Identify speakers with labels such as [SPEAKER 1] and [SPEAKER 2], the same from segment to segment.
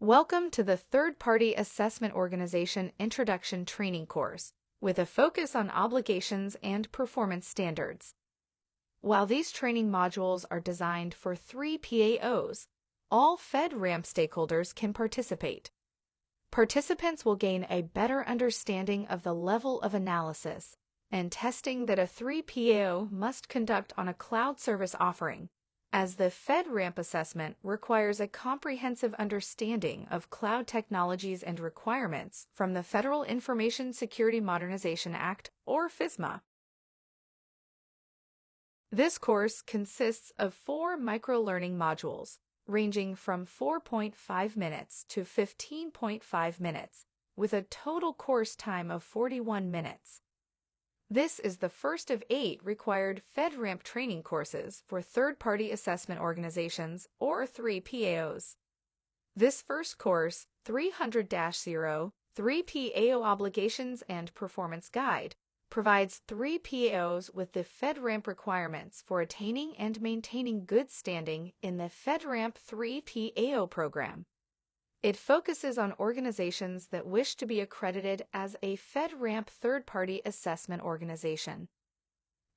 [SPEAKER 1] Welcome to the Third-Party Assessment Organization Introduction Training course, with a focus on obligations and performance standards. While these training modules are designed for 3 PAOs, all FedRAMP stakeholders can participate. Participants will gain a better understanding of the level of analysis and testing that a 3 PAO must conduct on a cloud service offering, as the FedRAMP assessment requires a comprehensive understanding of cloud technologies and requirements from the Federal Information Security Modernization Act, or FISMA. This course consists of 4 micro-learning modules, ranging from 4.5 minutes to 15.5 minutes, with a total course time of 41 minutes. This is the first of 8 required FedRAMP training courses for third-party assessment organizations, or 3 PAOs. This first course, 300-0, 3 PAO Obligations and Performance Guide, provides 3 PAOs with the FedRAMP requirements for attaining and maintaining good standing in the FedRAMP 3 PAO program. It focuses on organizations that wish to be accredited as a FedRAMP third-party assessment organization.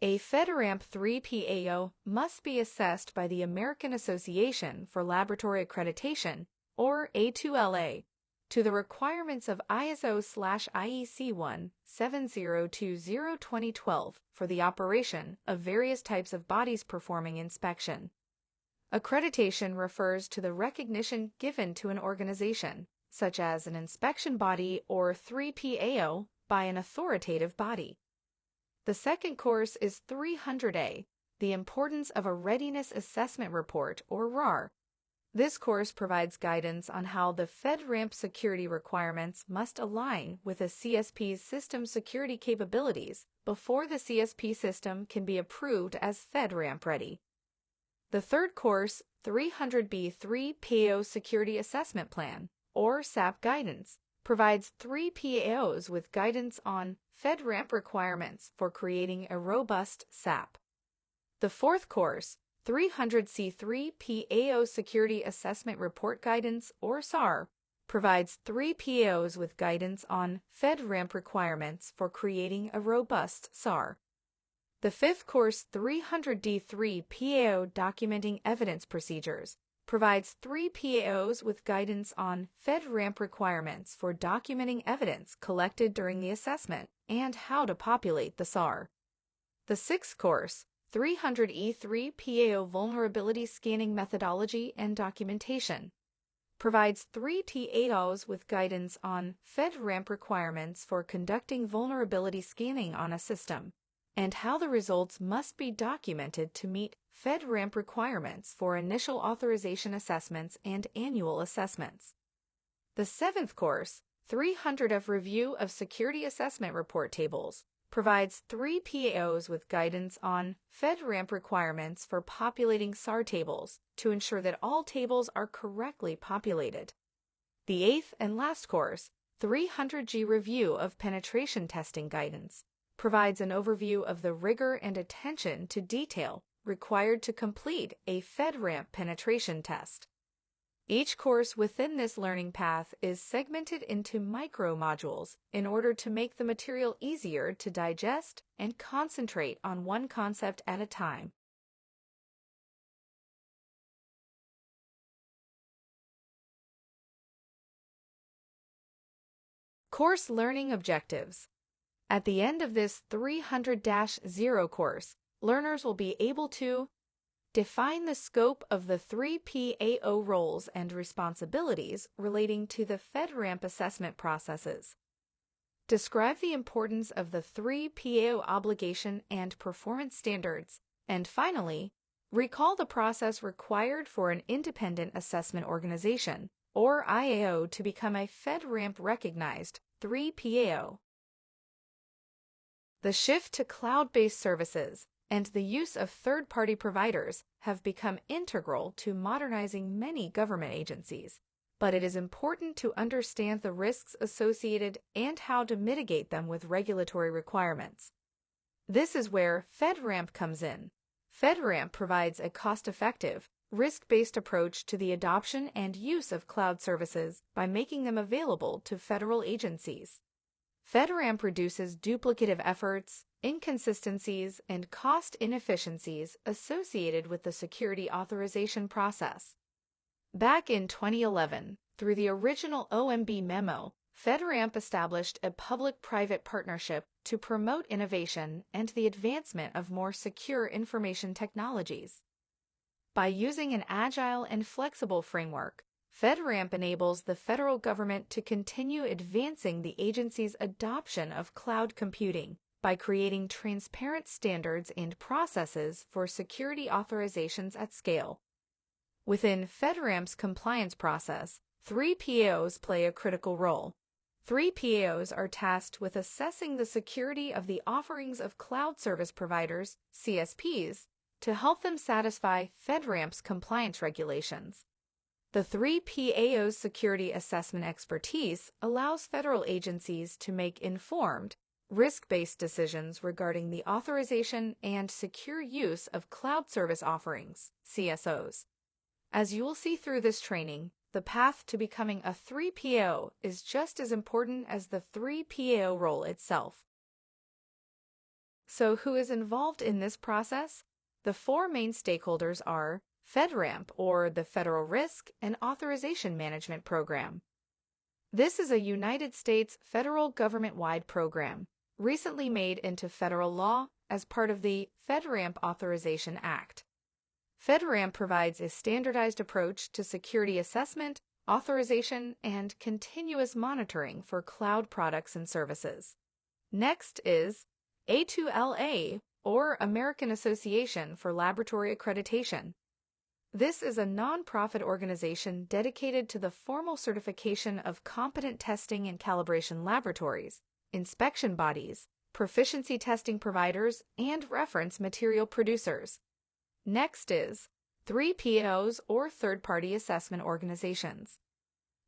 [SPEAKER 1] A FedRAMP 3 PAO must be assessed by the American Association for Laboratory Accreditation, or A2LA, to the requirements of ISO/IEC 17020-2012 for the operation of various types of bodies performing inspection. Accreditation refers to the recognition given to an organization, such as an inspection body or 3 PAO, by an authoritative body. The second course is 300A, the Importance of a Readiness Assessment Report, or RAR. This course provides guidance on how the FedRAMP security requirements must align with a CSP's system security capabilities before the CSP system can be approved as FedRAMP ready. The third course, 300B3 PAO Security Assessment Plan, or SAP Guidance, provides 3 PAOs with guidance on FedRAMP requirements for creating a robust SAP. The fourth course, 300C3 PAO Security Assessment Report Guidance, or SAR, provides 3 PAOs with guidance on FedRAMP requirements for creating a robust SAR. The fifth course, 300D3 PAO Documenting Evidence Procedures, provides 3 PAOs with guidance on FedRAMP requirements for documenting evidence collected during the assessment and how to populate the SAR. The sixth course, 300E3 PAO Vulnerability Scanning Methodology and Documentation, provides 3 PAOs with guidance on FedRAMP requirements for conducting vulnerability scanning on a system, and how the results must be documented to meet FedRAMP requirements for initial authorization assessments and annual assessments. The seventh course, 300F Review of Security Assessment Report Tables, provides 3 PAOs with guidance on FedRAMP requirements for populating SAR tables to ensure that all tables are correctly populated. The eighth and last course, 300G Review of Penetration Testing Guidance, provides an overview of the rigor and attention to detail required to complete a FedRAMP penetration test. Each course within this learning path is segmented into micro-modules in order to make the material easier to digest and concentrate on one concept at a time. Course Learning Objectives. At the end of this 300-0 course, learners will be able to define the scope of the 3 PAO roles and responsibilities relating to the FedRAMP assessment processes. Describe the importance of the 3 PAO obligation and performance standards. And finally, recall the process required for an independent assessment organization, or IAO, to become a FedRAMP recognized 3 PAO. The shift to cloud-based services and the use of third-party providers have become integral to modernizing many government agencies, but it is important to understand the risks associated and how to mitigate them with regulatory requirements. This is where FedRAMP comes in. FedRAMP provides a cost-effective, risk-based approach to the adoption and use of cloud services by making them available to federal agencies. FedRAMP reduces duplicative efforts, inconsistencies, and cost inefficiencies associated with the security authorization process. Back in 2011, through the original OMB memo, FedRAMP established a public-private partnership to promote innovation and the advancement of more secure information technologies. By using an agile and flexible framework, FedRAMP enables the federal government to continue advancing the agency's adoption of cloud computing by creating transparent standards and processes for security authorizations at scale. Within FedRAMP's compliance process, 3 PAOs play a critical role. 3 PAOs are tasked with assessing the security of the offerings of cloud service providers, CSPs, to help them satisfy FedRAMP's compliance regulations. The 3 PAO's security assessment expertise allows federal agencies to make informed, risk-based decisions regarding the authorization and secure use of cloud service offerings, CSOs. As you will see through this training, the path to becoming a 3 PAO is just as important as the 3 PAO role itself. So who is involved in this process? The 4 main stakeholders are FedRAMP, or the Federal Risk and Authorization Management Program. This is a United States federal government-wide program, recently made into federal law as part of the FedRAMP Authorization Act. FedRAMP provides a standardized approach to security assessment, authorization, and continuous monitoring for cloud products and services. Next is A2LA, or American Association for Laboratory Accreditation. This is a nonprofit organization dedicated to the formal certification of competent testing and calibration laboratories, inspection bodies, proficiency testing providers, and reference material producers. Next is 3 PAOs, or third-party assessment organizations.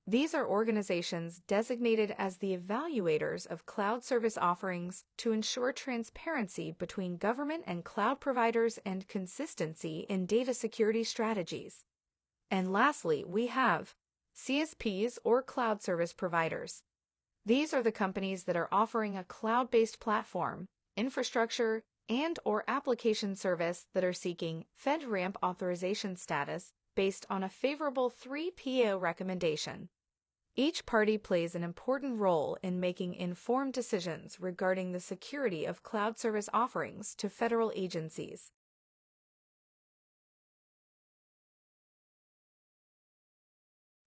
[SPEAKER 1] These are organizations designated as the evaluators of cloud service offerings to ensure transparency between government and cloud providers and consistency in data security strategies. And lastly, we have CSPs, or cloud service providers. These are the companies that are offering a cloud-based platform, infrastructure, and/or application service that are seeking FedRAMP authorization status based on a favorable 3 PAO recommendation. Each party plays an important role in making informed decisions regarding the security of cloud service offerings to federal agencies.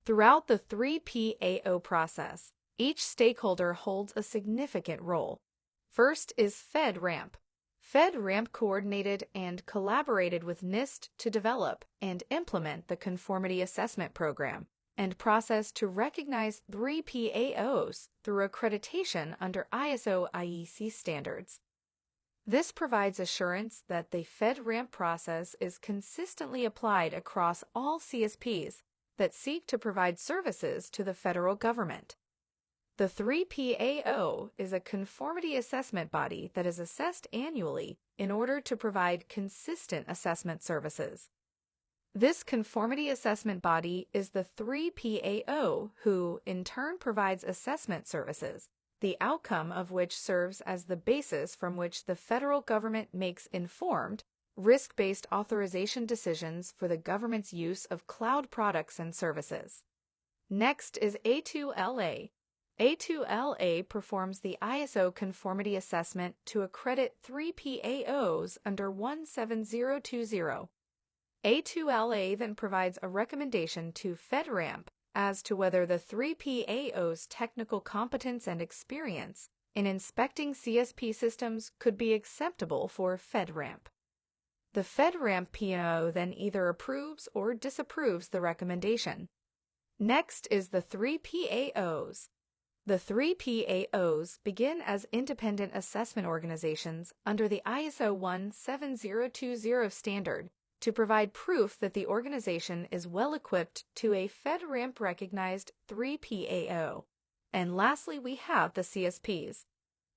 [SPEAKER 1] Throughout the 3 PAO process, each stakeholder holds a significant role. First is FedRAMP. FedRAMP coordinated and collaborated with NIST to develop and implement the Conformity Assessment Program and process to recognize 3 PAOs through accreditation under ISO IEC standards. This provides assurance that the FedRAMP process is consistently applied across all CSPs that seek to provide services to the federal government. The 3 PAO is a conformity assessment body that is assessed annually in order to provide consistent assessment services. This conformity assessment body is the 3 PAO who, in turn, provides assessment services, the outcome of which serves as the basis from which the federal government makes informed, risk-based authorization decisions for the government's use of cloud products and services. Next is A2LA. A2LA performs the ISO conformity assessment to accredit 3 PAOs under 17020. A2LA then provides a recommendation to FedRAMP as to whether the 3 PAO's technical competence and experience in inspecting CSP systems could be acceptable for FedRAMP. The FedRAMP PAO then either approves or disapproves the recommendation. Next is the 3 PAOs. The 3 PAOs begin as independent assessment organizations under the ISO 17020 standard to provide proof that the organization is well equipped to a FedRAMP-recognized 3 PAO. And lastly, we have the CSPs.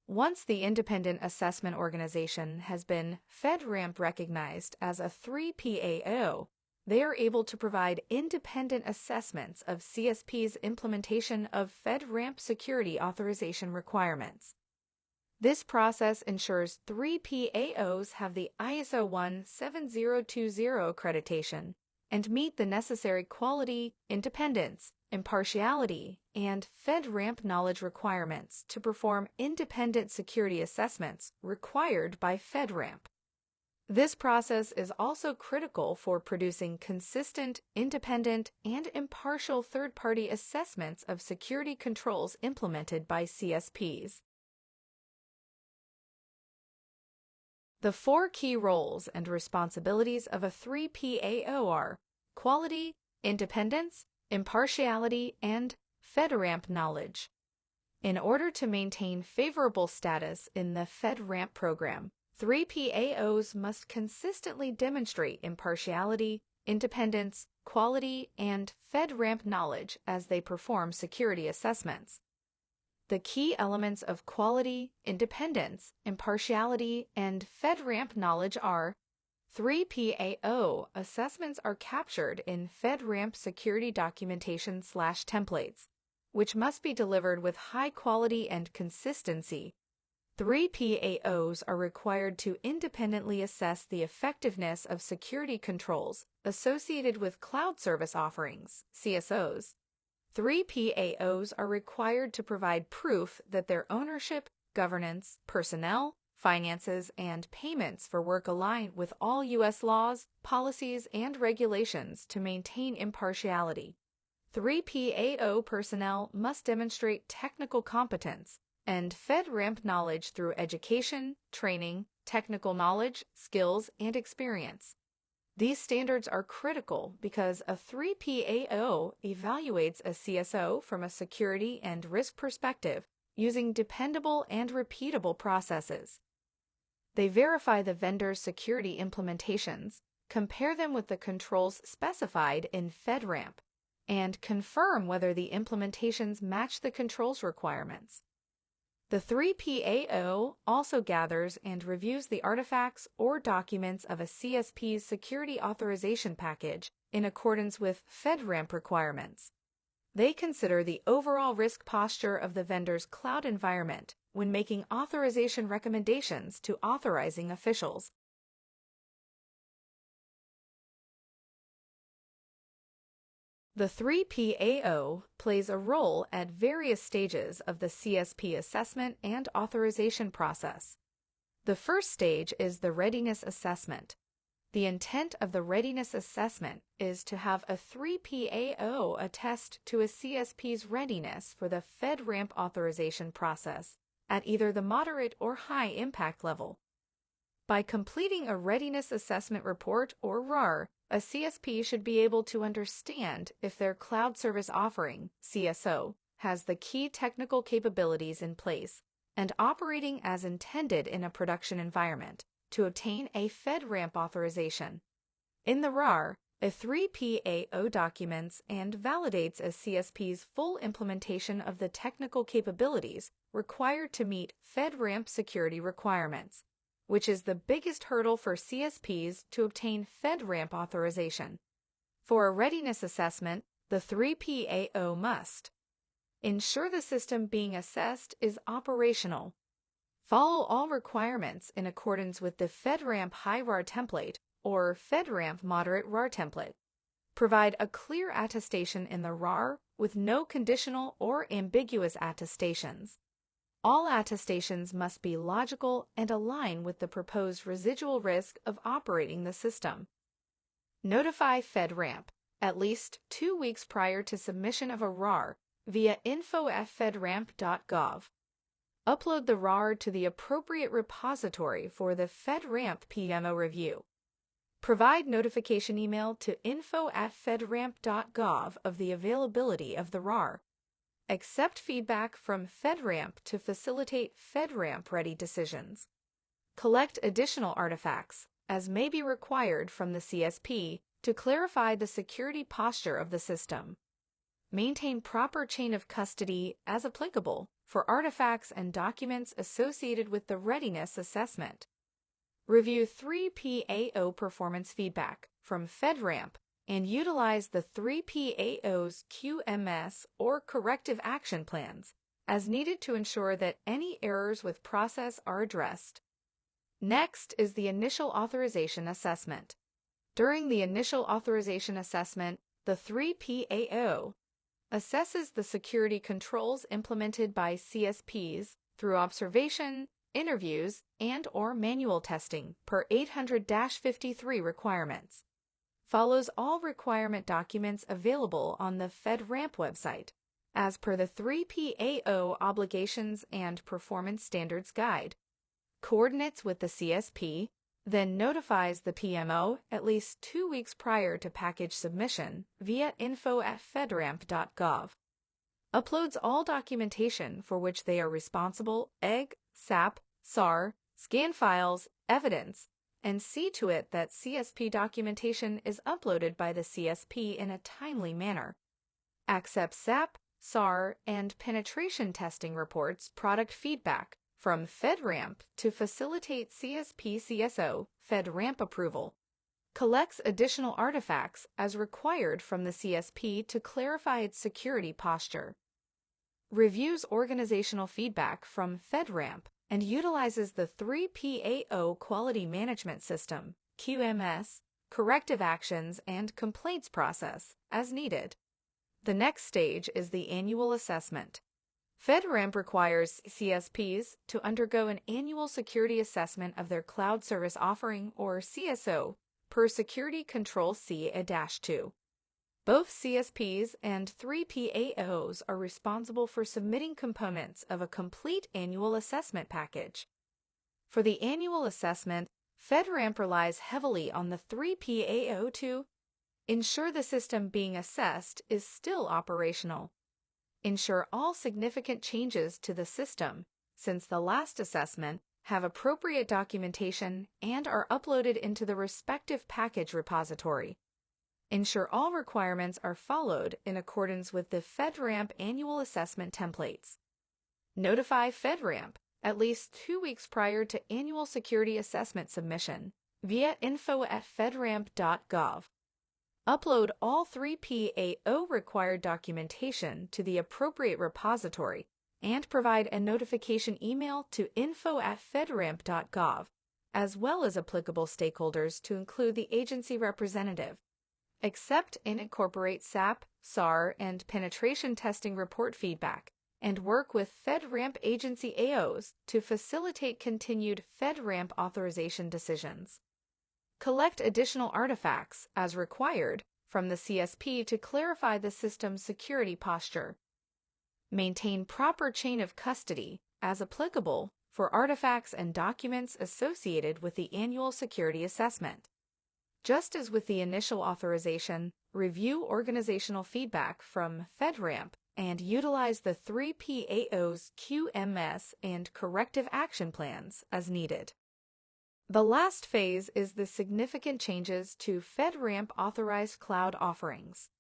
[SPEAKER 1] Once the independent assessment organization has been FedRAMP recognized as a 3 PAO, they are able to provide independent assessments of CSP's implementation of FedRAMP security authorization requirements. This process ensures 3PAOs have the ISO 17020 accreditation and meet the necessary quality, independence, impartiality, and FedRAMP knowledge requirements to perform independent security assessments required by FedRAMP. This process is also critical for producing consistent, independent, and impartial third-party assessments of security controls implemented by CSPs. The 4 key roles and responsibilities of a 3PAO are quality, independence, impartiality, and FedRAMP knowledge. In order to maintain favorable status in the FedRAMP program, 3PAOs must consistently demonstrate impartiality, independence, quality, and FedRAMP knowledge as they perform security assessments. The key elements of quality, independence, impartiality, and FedRAMP knowledge are 3PAO assessments are captured in FedRAMP security documentation/templates, which must be delivered with high quality and consistency. 3PAOs are required to independently assess the effectiveness of security controls associated with cloud service offerings, CSOs. 3PAOs are required to provide proof that their ownership, governance, personnel, finances, and payments for work align with all U.S. laws, policies, and regulations to maintain impartiality. 3PAO personnel must demonstrate technical competence and FedRAMP knowledge through education, training, technical knowledge, skills, and experience. These standards are critical because a 3PAO evaluates a CSO from a security and risk perspective using dependable and repeatable processes. They verify the vendor's security implementations, compare them with the controls specified in FedRAMP, and confirm whether the implementations match the controls requirements. The 3PAO also gathers and reviews the artifacts or documents of a CSP's security authorization package in accordance with FedRAMP requirements. They consider the overall risk posture of the vendor's cloud environment when making authorization recommendations to authorizing officials. The 3PAO plays a role at various stages of the CSP assessment and authorization process. The first stage is the readiness assessment. The intent of the readiness assessment is to have a 3PAO attest to a CSP's readiness for the FedRAMP authorization process at either the moderate or high impact level. By completing a readiness assessment report or RAR, a CSP should be able to understand if their cloud service offering, CSO, has the key technical capabilities in place and operating as intended in a production environment to obtain a FedRAMP authorization. In the RAR, a 3PAO documents and validates a CSP's full implementation of the technical capabilities required to meet FedRAMP security requirements, which is the biggest hurdle for CSPs to obtain FedRAMP authorization. For a readiness assessment, the 3PAO must ensure the system being assessed is operational, follow all requirements in accordance with the FedRAMP High RAR template or FedRAMP Moderate RAR template, provide a clear attestation in the RAR with no conditional or ambiguous attestations. All attestations must be logical and align with the proposed residual risk of operating the system. Notify FedRAMP at least 2 weeks prior to submission of a RAR via info@fedramp.gov. Upload the RAR to the appropriate repository for the FedRAMP PMO review. Provide notification email to info@fedramp.gov of the availability of the RAR. Accept feedback from FedRAMP to facilitate FedRAMP-ready decisions. Collect additional artifacts, as may be required from the CSP, to clarify the security posture of the system. Maintain proper chain of custody, as applicable, for artifacts and documents associated with the readiness assessment. Review 3PAO performance feedback from FedRAMP and utilize the 3PAO's QMS or corrective action plans as needed to ensure that any errors with process are addressed. Next is the initial authorization assessment. During the initial authorization assessment, the 3PAO assesses the security controls implemented by CSPs through observation, interviews, and/or manual testing per 800-53 requirements. Follows all requirement documents available on the FedRAMP website, as per the 3PAO Obligations and Performance Standards Guide. Coordinates with the CSP, then notifies the PMO at least 2 weeks prior to package submission via info@fedramp.gov. Uploads all documentation for which they are responsible, EGG, SAP, SAR, scan files, evidence, and see to it that CSP documentation is uploaded by the CSP in a timely manner. Accepts SAP, SAR, and penetration testing reports product feedback from FedRAMP to facilitate CSP/CSO FedRAMP approval. Collects additional artifacts as required from the CSP to clarify its security posture. Reviews organizational feedback from FedRAMP and utilizes the 3PAO Quality Management System, QMS, corrective actions, and complaints process as needed. The next stage is the annual assessment. FedRAMP requires CSPs to undergo an annual security assessment of their cloud service offering, or CSO, per Security Control C-2. Both CSPs and 3PAOs are responsible for submitting components of a complete annual assessment package. For the annual assessment, FedRAMP relies heavily on the 3PAO to ensure the system being assessed is still operational, ensure all significant changes to the system since the last assessment have appropriate documentation and are uploaded into the respective package repository, ensure all requirements are followed in accordance with the FedRAMP annual assessment templates, notify FedRAMP at least 2 weeks prior to annual security assessment submission via info@fedramp.gov. Upload all 3PAO required documentation to the appropriate repository and provide a notification email to info@fedramp.gov, as well as applicable stakeholders to include the agency representative. Accept and incorporate SAP, SAR, and penetration testing report feedback, and work with FedRAMP agency AOs to facilitate continued FedRAMP authorization decisions. Collect additional artifacts, as required, from the CSP to clarify the system's security posture. Maintain proper chain of custody, as applicable, for artifacts and documents associated with the annual security assessment. Just as with the initial authorization, review organizational feedback from FedRAMP and utilize the 3PAO's QMS and corrective action plans as needed. The last phase is the significant changes to FedRAMP authorized cloud offerings.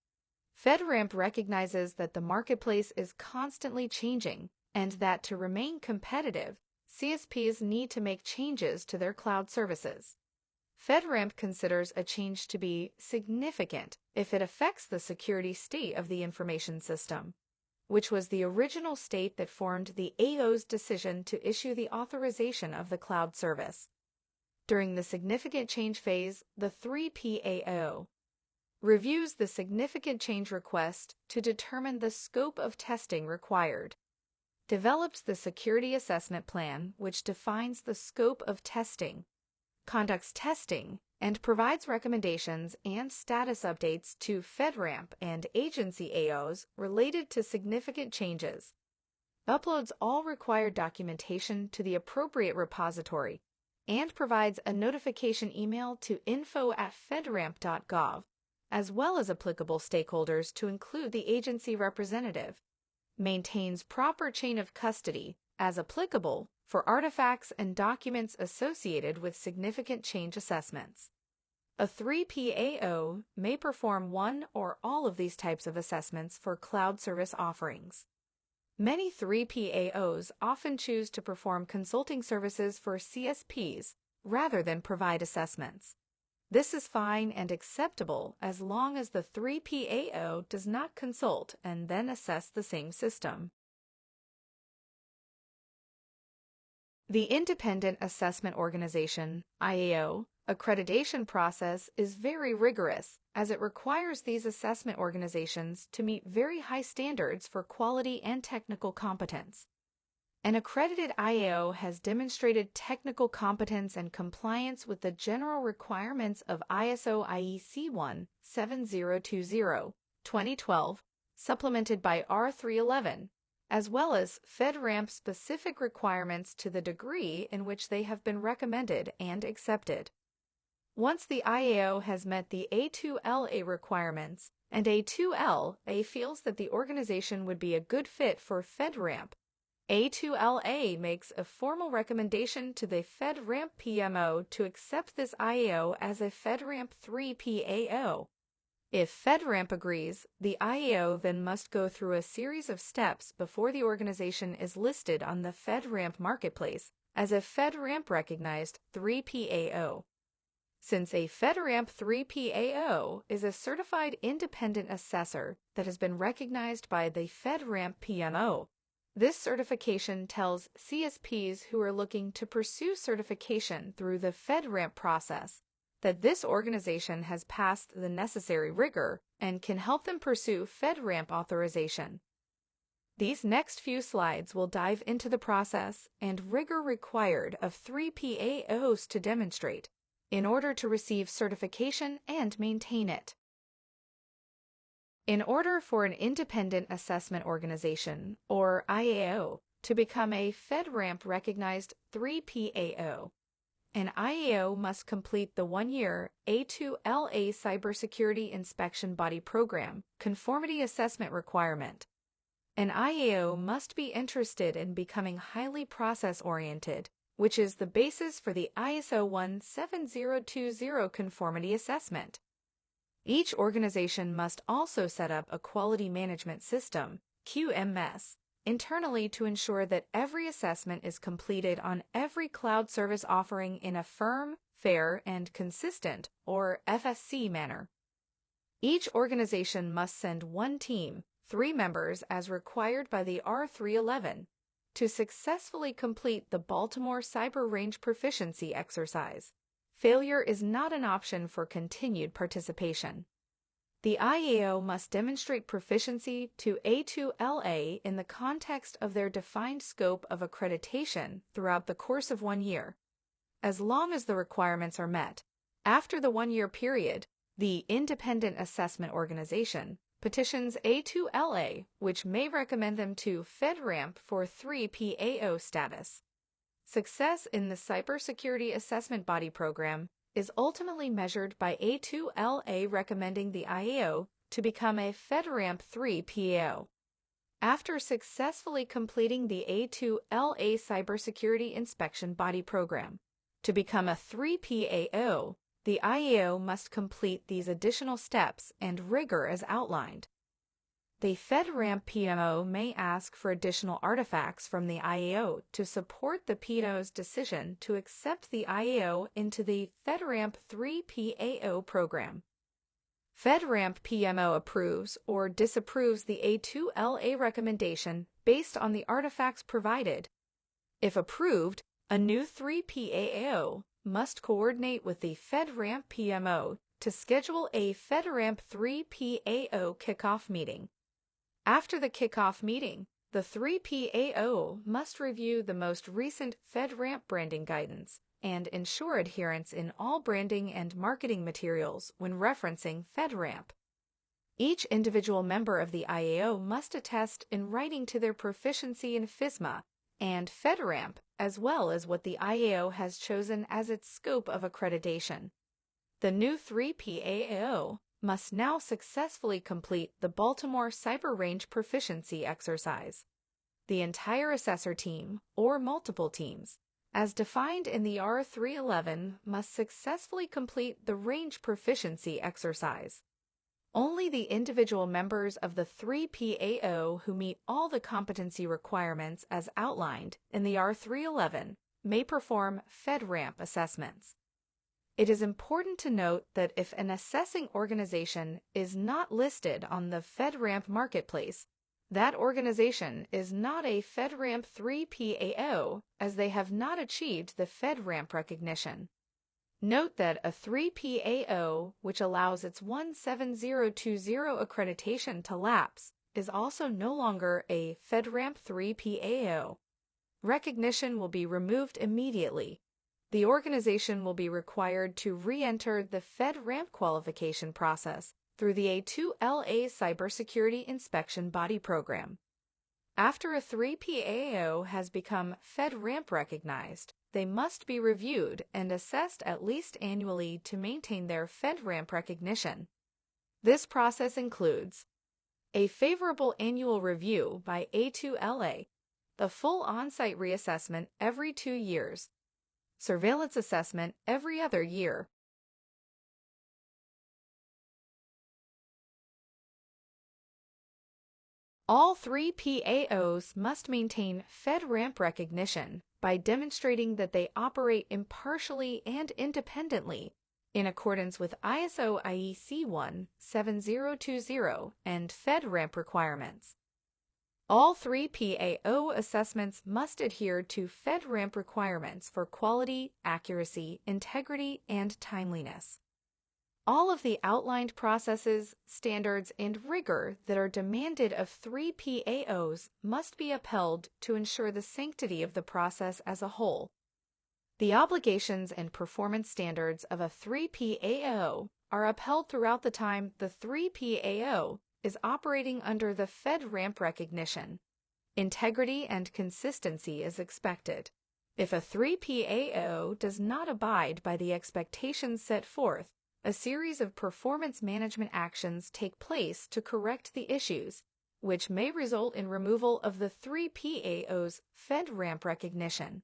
[SPEAKER 1] FedRAMP recognizes that the marketplace is constantly changing and that to remain competitive, CSPs need to make changes to their cloud services. FedRAMP considers a change to be significant if it affects the security state of the information system, which was the original state that formed the AO's decision to issue the authorization of the cloud service. During the significant change phase, the 3PAO reviews the significant change request to determine the scope of testing required, develops the security assessment plan, which defines the scope of testing, conducts testing, and provides recommendations and status updates to FedRAMP and agency AOs related to significant changes, uploads all required documentation to the appropriate repository, and provides a notification email to info@fedramp.gov, as well as applicable stakeholders to include the agency representative, maintains proper chain of custody, as applicable, for artifacts and documents associated with significant change assessments. A 3PAO may perform one or all of these types of assessments for cloud service offerings. Many 3PAOs often choose to perform consulting services for CSPs rather than provide assessments. This is fine and acceptable as long as the 3PAO does not consult and then assess the same system. The Independent Assessment Organization, IAO, accreditation process is very rigorous as it requires these assessment organizations to meet very high standards for quality and technical competence. An accredited IAO has demonstrated technical competence and compliance with the general requirements of ISO IEC 17020, 2012, supplemented by R311, as well as FedRAMP-specific requirements to the degree in which they have been recommended and accepted. Once the IAO has met the A2LA requirements and A2LA feels that the organization would be a good fit for FedRAMP, A2LA makes a formal recommendation to the FedRAMP PMO to accept this IAO as a FedRAMP 3 PAO. If FedRAMP agrees, the IAO then must go through a series of steps before the organization is listed on the FedRAMP marketplace as a FedRAMP-recognized 3 PAO. Since a FedRAMP 3 PAO is a certified independent assessor that has been recognized by the FedRAMP PMO, this certification tells CSPs who are looking to pursue certification through the FedRAMP process that this organization has passed the necessary rigor and can help them pursue FedRAMP authorization. These next few slides will dive into the process and rigor required of 3 PAOs to demonstrate in order to receive certification and maintain it. In order for an independent assessment organization, or IAO, to become a FedRAMP-recognized 3 PAO, an IAO must complete the one-year A2LA Cybersecurity Inspection Body Program Conformity Assessment requirement. An IAO must be interested in becoming highly process-oriented, which is the basis for the ISO 17020 Conformity Assessment. Each organization must also set up a quality management system, QMS, internally to ensure that every assessment is completed on every cloud service offering in a firm, fair, and consistent, or FSC manner. Each organization must send one team, 3 members as required by the R311, to successfully complete the Baltimore Cyber Range Proficiency exercise. Failure is not an option for continued participation. The IAO must demonstrate proficiency to A2LA in the context of their defined scope of accreditation throughout the course of 1 year, as long as the requirements are met. After the 1-year period, the Independent Assessment Organization petitions A2LA, which may recommend them to FedRAMP for 3 PAO status. Success in the Cybersecurity Assessment Body Program is ultimately measured by A2LA recommending the IAO to become a FedRAMP 3 PAO. After successfully completing the A2LA Cybersecurity Inspection Body Program, to become a 3 PAO, the IAO must complete these additional steps and rigor as outlined. The FedRAMP PMO may ask for additional artifacts from the IAO to support the PMO's decision to accept the IAO into the FedRAMP 3 PAO program. FedRAMP PMO approves or disapproves the A2LA recommendation based on the artifacts provided. If approved, a new 3 PAO must coordinate with the FedRAMP PMO to schedule a FedRAMP 3 PAO kickoff meeting. After the kickoff meeting, the 3 PAO must review the most recent FedRAMP branding guidance and ensure adherence in all branding and marketing materials when referencing FedRAMP. Each individual member of the IAO must attest in writing to their proficiency in FISMA and FedRAMP, as well as what the IAO has chosen as its scope of accreditation. The new 3 PAO must now successfully complete the Baltimore Cyber Range Proficiency exercise. The entire assessor team, or multiple teams, as defined in the R311, must successfully complete the Range Proficiency exercise. Only the individual members of the 3 PAO who meet all the competency requirements as outlined in the R311 may perform FedRAMP assessments. It is important to note that if an assessing organization is not listed on the FedRAMP marketplace, that organization is not a FedRAMP 3 PAO, as they have not achieved the FedRAMP recognition. Note that a 3 PAO, which allows its 17020 accreditation to lapse, is also no longer a FedRAMP 3 PAO. Recognition will be removed immediately. The organization will be required to re-enter the FedRAMP qualification process through the A2LA Cybersecurity Inspection Body Program. After a 3 PAO has become FedRAMP recognized, they must be reviewed and assessed at least annually to maintain their FedRAMP recognition. This process includes a favorable annual review by A2LA, the full on-site reassessment every 2 years, surveillance assessment every other year. All 3 PAOs must maintain FedRAMP recognition by demonstrating that they operate impartially and independently in accordance with ISO IEC 17020 and FedRAMP requirements. All 3 PAO assessments must adhere to FedRAMP requirements for quality, accuracy, integrity, and timeliness. All of the outlined processes, standards, and rigor that are demanded of 3 PAOs must be upheld to ensure the sanctity of the process as a whole. The obligations and performance standards of a 3 PAO are upheld throughout the time the 3 PAO is operating under the FedRAMP recognition. Integrity and consistency is expected. If a 3 PAO does not abide by the expectations set forth, a series of performance management actions take place to correct the issues, which may result in removal of the 3 PAO's FedRAMP recognition.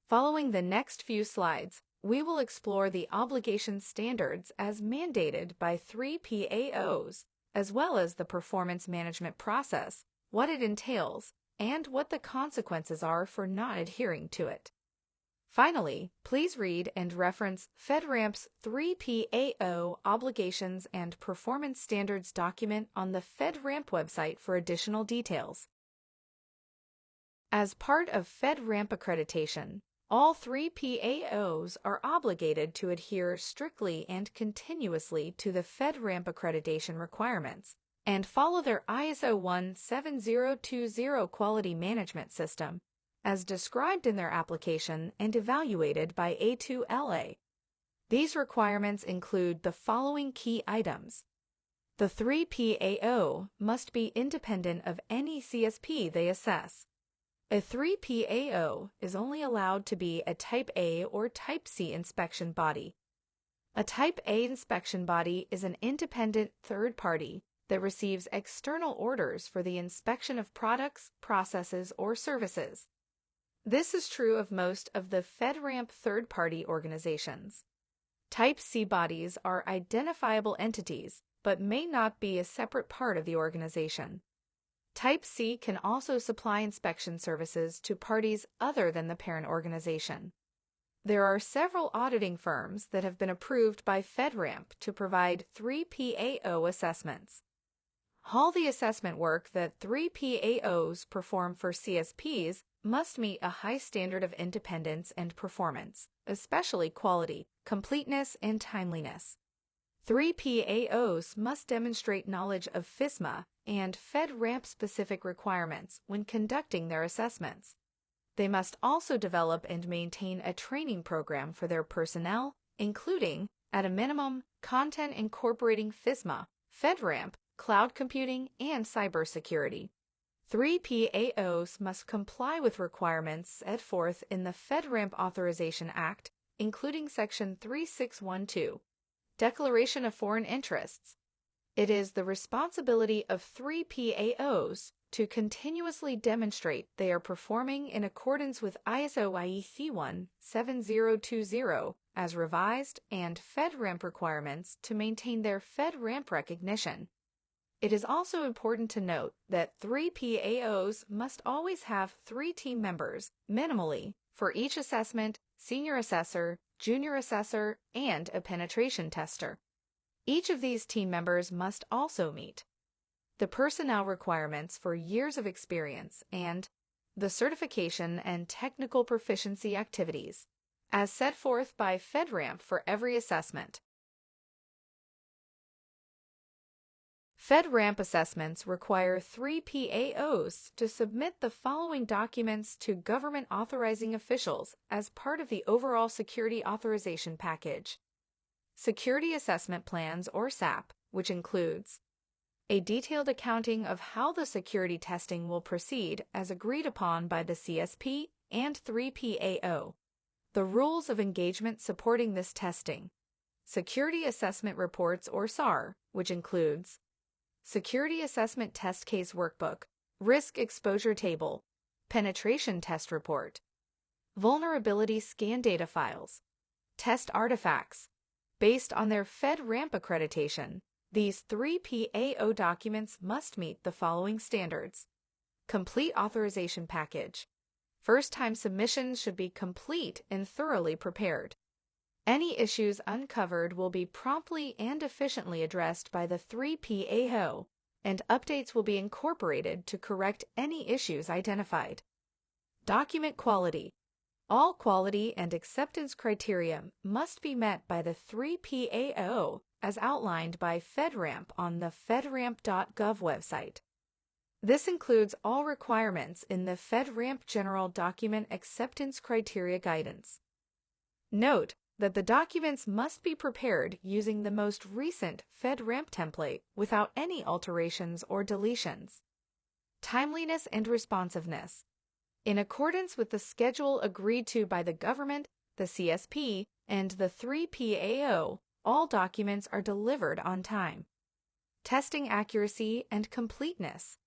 [SPEAKER 1] Following the next few slides, we will explore the obligation standards as mandated by 3 PAOs, as well as the performance management process, what it entails, and what the consequences are for not adhering to it. Finally, please read and reference FedRAMP's 3 PAO Obligations and Performance Standards document on the FedRAMP website for additional details. As part of FedRAMP accreditation, all 3 PAOs are obligated to adhere strictly and continuously to the FedRAMP accreditation requirements and follow their ISO 17020 quality management system as described in their application and evaluated by A2LA. These requirements include the following key items. The 3 PAO must be independent of any CSP they assess. A 3 PAO is only allowed to be a Type A or Type C inspection body. A Type A inspection body is an independent third party that receives external orders for the inspection of products, processes, or services. This is true of most of the FedRAMP third-party organizations. Type C bodies are identifiable entities, but may not be a separate part of the organization. Type C can also supply inspection services to parties other than the parent organization. There are several auditing firms that have been approved by FedRAMP to provide 3 PAO assessments. All the assessment work that 3 PAOs perform for CSPs must meet a high standard of independence and performance, especially quality, completeness, and timeliness. 3 PAOs must demonstrate knowledge of FISMA and FedRAMP-specific requirements when conducting their assessments. They must also develop and maintain a training program for their personnel, including, at a minimum, content incorporating FISMA, FedRAMP, cloud computing, and cybersecurity. 3 PAOs must comply with requirements set forth in the FedRAMP Authorization Act, including Section 3612, Declaration of Foreign Interests. It is the responsibility of 3 PAOs to continuously demonstrate they are performing in accordance with ISO IEC 17020 as revised and FedRAMP requirements to maintain their FedRAMP recognition. It is also important to note that 3 PAOs must always have 3 team members, minimally, for each assessment, senior assessor, junior assessor, and a penetration tester. Each of these team members must also meet the personnel requirements for years of experience and the certification and technical proficiency activities, as set forth by FedRAMP for every assessment. FedRAMP assessments require 3 PAOs to submit the following documents to government authorizing officials as part of the overall security authorization package. Security Assessment Plans, or SAP, which includes a detailed accounting of how the security testing will proceed as agreed upon by the CSP and 3 PAO, the rules of engagement supporting this testing, Security Assessment Reports, or SAR, which includes Security Assessment Test Case Workbook, Risk Exposure Table, Penetration Test Report, Vulnerability Scan Data Files, Test Artifacts. Based on their FedRAMP accreditation, these 3 PAO documents must meet the following standards. Complete authorization package. First-time submissions should be complete and thoroughly prepared. Any issues uncovered will be promptly and efficiently addressed by the 3 PAO, and updates will be incorporated to correct any issues identified. Document quality. All quality and acceptance criteria must be met by the 3 PAO as outlined by FedRAMP on the fedramp.gov website. This includes all requirements in the FedRAMP General Document Acceptance Criteria Guidance. Note that the documents must be prepared using the most recent FedRAMP template without any alterations or deletions. Timeliness and responsiveness. In accordance with the schedule agreed to by the government, the CSP, and the 3 PAO, all documents are delivered on time. Testing accuracy and completeness.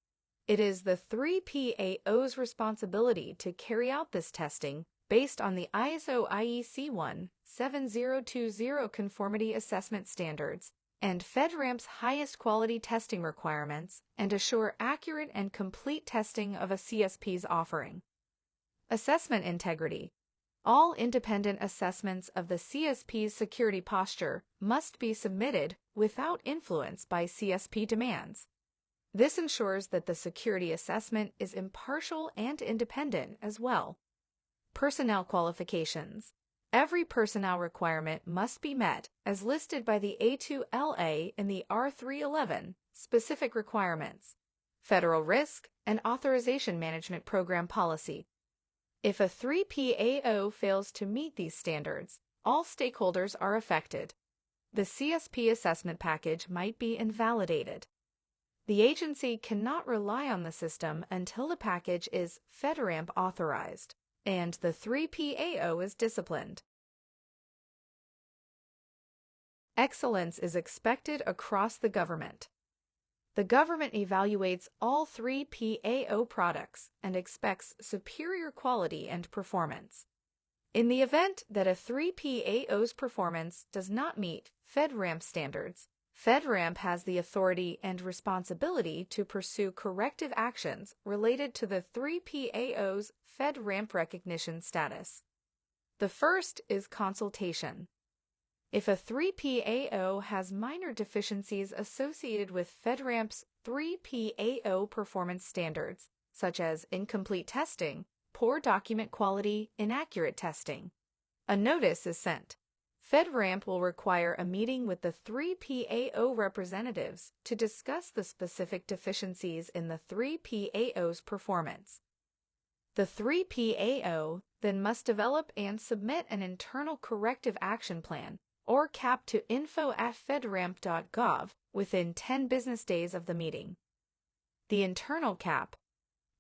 [SPEAKER 1] It is the 3 PAO's responsibility to carry out this testing based on the ISO IEC 17020 Conformity Assessment Standards and FedRAMP's highest quality testing requirements and assure accurate and complete testing of a CSP's offering. Assessment integrity. All independent assessments of the CSP's security posture must be submitted without influence by CSP demands. This ensures that the security assessment is impartial and independent as well. Personnel qualifications. Every personnel requirement must be met as listed by the A2LA in the R311 Specific Requirements, Federal Risk and Authorization Management Program Policy. If a 3 PAO fails to meet these standards, all stakeholders are affected. The CSP assessment package might be invalidated. The agency cannot rely on the system until the package is FedRAMP authorized and the 3 PAO is disciplined. Excellence is expected across the government. The government evaluates all 3 PAO products and expects superior quality and performance. In the event that a 3 PAO's performance does not meet FedRAMP standards, FedRAMP has the authority and responsibility to pursue corrective actions related to the 3 PAO's FedRAMP recognition status. The first is consultation. If a 3 PAO has minor deficiencies associated with FedRAMP's 3 PAO performance standards, such as incomplete testing, poor document quality, inaccurate testing, a notice is sent. FedRAMP will require a meeting with the 3 PAO representatives to discuss the specific deficiencies in the 3 PAO's performance. The 3 PAO then must develop and submit an internal corrective action plan or CAP to info@fedramp.gov within 10 business days of the meeting. The internal CAP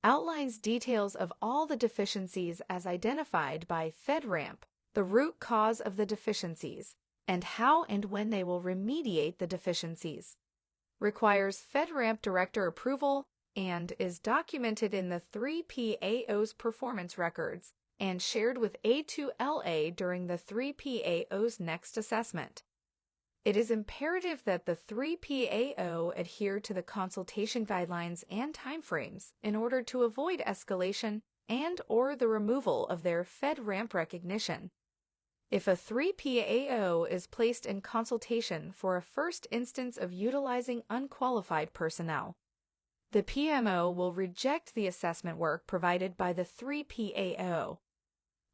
[SPEAKER 1] outlines details of all the deficiencies as identified by FedRAMP, the root cause of the deficiencies, and how and when they will remediate the deficiencies, requires FedRAMP director approval, and is documented in the 3 PAO's performance records and shared with A2LA during the 3 PAO's next assessment. It is imperative that the 3 PAO adhere to the consultation guidelines and timeframes in order to avoid escalation and/or the removal of their FedRAMP recognition. If a 3PAO is placed in consultation for a first instance of utilizing unqualified personnel, the PMO will reject the assessment work provided by the 3PAO.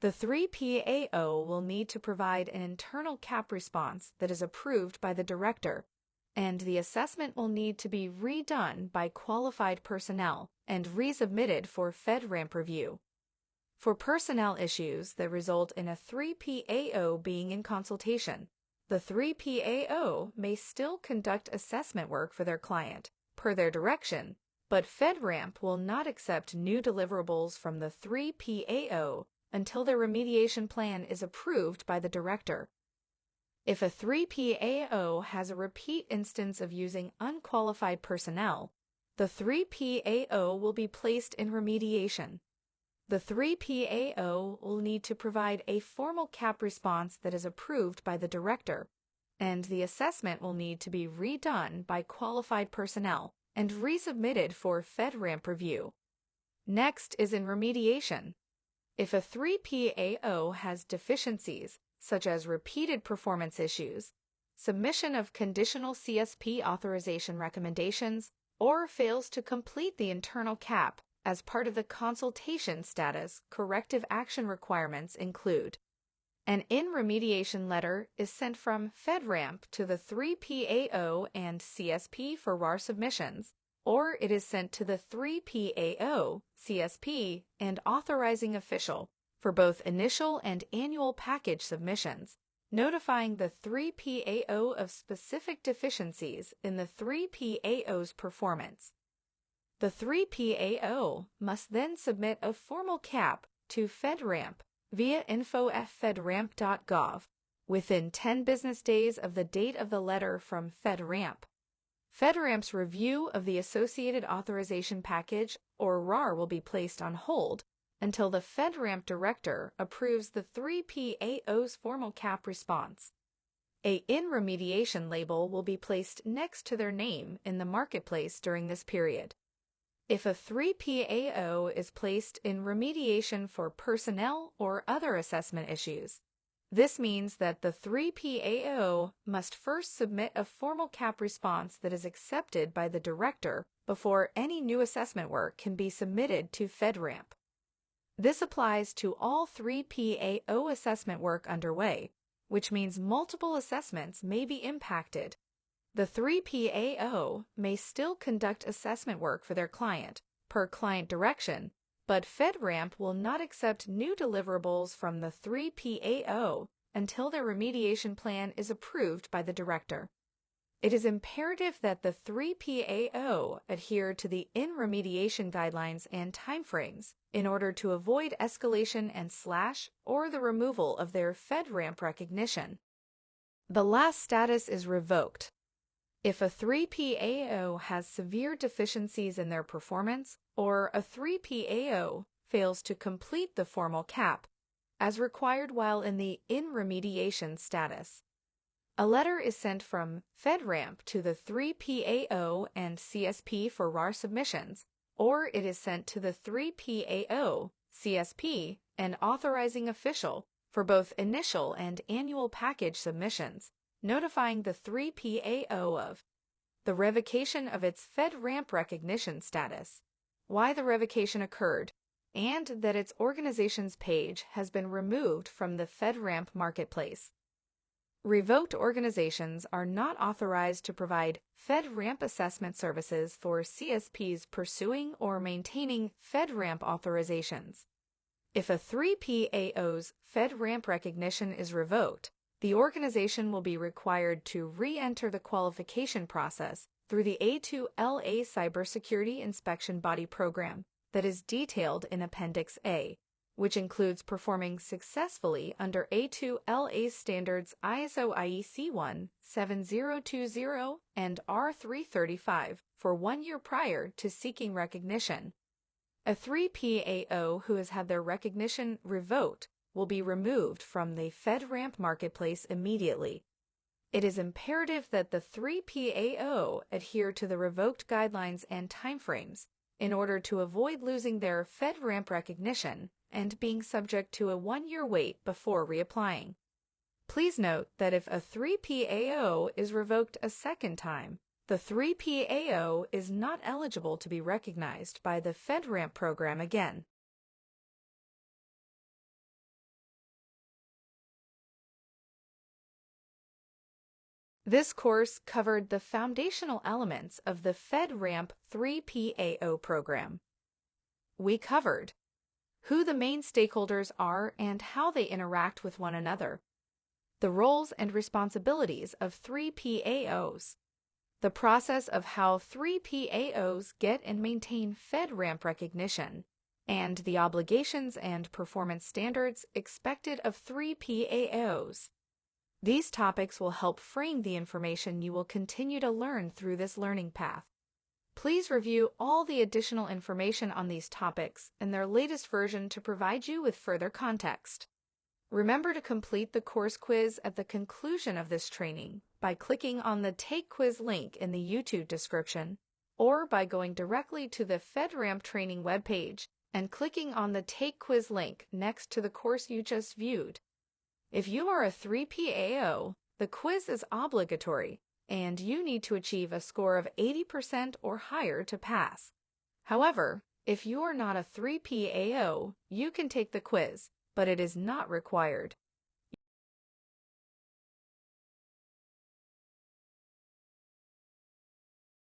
[SPEAKER 1] The 3PAO will need to provide an internal CAP response that is approved by the director, and the assessment will need to be redone by qualified personnel and resubmitted for FedRAMP review. For personnel issues that result in a 3PAO being in consultation, the 3PAO may still conduct assessment work for their client, per their direction, but FedRAMP will not accept new deliverables from the 3PAO until their remediation plan is approved by the director. If a 3PAO has a repeat instance of using unqualified personnel, the 3PAO will be placed in remediation. The 3PAO will need to provide a formal CAP response that is approved by the director, and the assessment will need to be redone by qualified personnel and resubmitted for FedRAMP review. Next is in remediation. If a 3PAO has deficiencies, such as repeated performance issues, submission of conditional CSP authorization recommendations, or fails to complete the internal CAP as part of the consultation status, corrective action requirements include: an in-remediation letter is sent from FedRAMP to the 3PAO and CSP for RAR submissions, or it is sent to the 3PAO, CSP, and authorizing official for both initial and annual package submissions, notifying the 3PAO of specific deficiencies in the 3PAO's performance. The 3PAO must then submit a formal CAP to FedRAMP via info@fedramp.gov within 10 business days of the date of the letter from FedRAMP. FedRAMP's review of the associated authorization package, or RAR, will be placed on hold until the FedRAMP director approves the 3PAO's formal CAP response. A in-remediation label will be placed next to their name in the marketplace during this period. If a 3PAO is placed in remediation for personnel or other assessment issues, this means that the 3PAO must first submit a formal CAP response that is accepted by the director before any new assessment work can be submitted to FedRAMP. This applies to all 3PAO assessment work underway, which means multiple assessments may be impacted. The 3PAO may still conduct assessment work for their client, per client direction, but FedRAMP will not accept new deliverables from the 3PAO until their remediation plan is approved by the director. It is imperative that the 3PAO adhere to the in-remediation guidelines and timeframes in order to avoid escalation and or the removal of their FedRAMP recognition. The last status is revoked. If a 3PAO has severe deficiencies in their performance, or a 3PAO fails to complete the formal CAP, as required while in the in-remediation status, a letter is sent from FedRAMP to the 3PAO and CSP for RAR submissions, or it is sent to the 3PAO, CSP, and authorizing official for both initial and annual package submissions, notifying the 3PAO of the revocation of its FedRAMP recognition status, why the revocation occurred, and that its organization's page has been removed from the FedRAMP marketplace. Revoked organizations are not authorized to provide FedRAMP assessment services for CSPs pursuing or maintaining FedRAMP authorizations. If a 3PAO's FedRAMP recognition is revoked, the organization will be required to re-enter the qualification process through the A2LA Cybersecurity Inspection Body Program that is detailed in Appendix A, which includes performing successfully under A2LA standards ISO IEC 17020 and R335 for 1 year prior to seeking recognition. A 3PAO who has had their recognition revoked will be removed from the FedRAMP marketplace immediately. It is imperative that the 3PAO adhere to the revoked guidelines and timeframes in order to avoid losing their FedRAMP recognition and being subject to a 1 year wait before reapplying. Please note that if a 3PAO is revoked a second time, the 3PAO is not eligible to be recognized by the FedRAMP program again. This course covered the foundational elements of the FedRAMP 3PAO program. We covered who the main stakeholders are and how they interact with one another, the roles and responsibilities of 3PAOs, the process of how 3PAOs get and maintain FedRAMP recognition, and the obligations and performance standards expected of 3PAOs. These topics will help frame the information you will continue to learn through this learning path. Please review all the additional information on these topics in their latest version to provide you with further context. Remember to complete the course quiz at the conclusion of this training by clicking on the Take Quiz link in the YouTube description, or by going directly to the FedRAMP training webpage and clicking on the Take Quiz link next to the course you just viewed. If you are a 3PAO, the quiz is obligatory, and you need to achieve a score of 80% or higher to pass. However, if you are not a 3PAO, you can take the quiz, but it is not required.